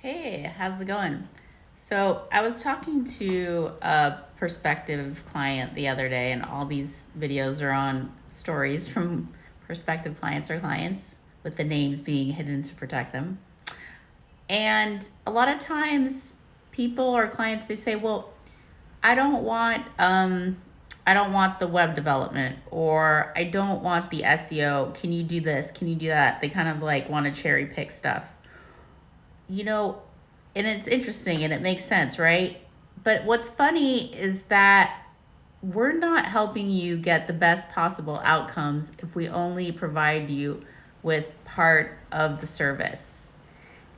Hey, how's it going? So, I was talking to a prospective client the other day, and all these videos are on stories from prospective clients or clients with the names being hidden to protect them. And a lot of times, people or clients they say, "Well, I don't want I don't want the web development, or I don't want the SEO. Can you do this? Can you do that?" They kind of like want to cherry pick stuff. you know, and it's interesting and it makes sense, right? But what's funny is that we're not helping you get the best possible outcomes if we only provide you with part of the service.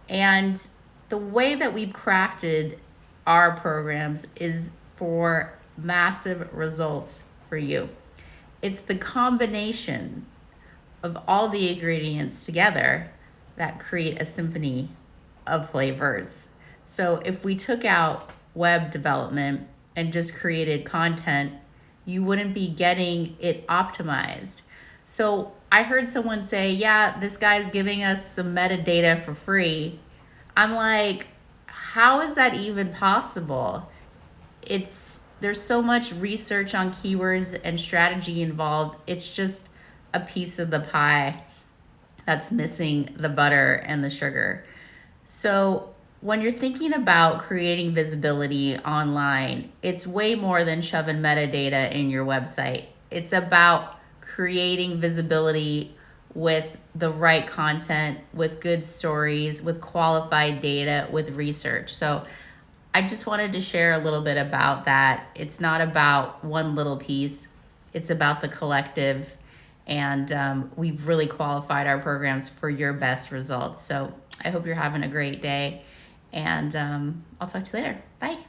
And the way that we've crafted our programs is for massive results for you. It's the combination of all the ingredients together that create a symphony of flavors. So if we took out web development and just created content, you wouldn't be getting it optimized. So I heard someone say, "Yeah, this guy's giving us some metadata for free." I'm like, how is that even possible? There's so much research on keywords and strategy involved. It's just a piece of the pie that's missing the butter and the sugar. So, when you're thinking about creating visibility online, it's way more than shoving metadata in your website. It's about creating visibility with the right content, with good stories, with qualified data, with research. So, I just wanted to share a little bit about that. It's not about one little piece, it's about the collective. And we've really qualified our programs for your best results. So I hope you're having a great day. And I'll talk to you later. Bye.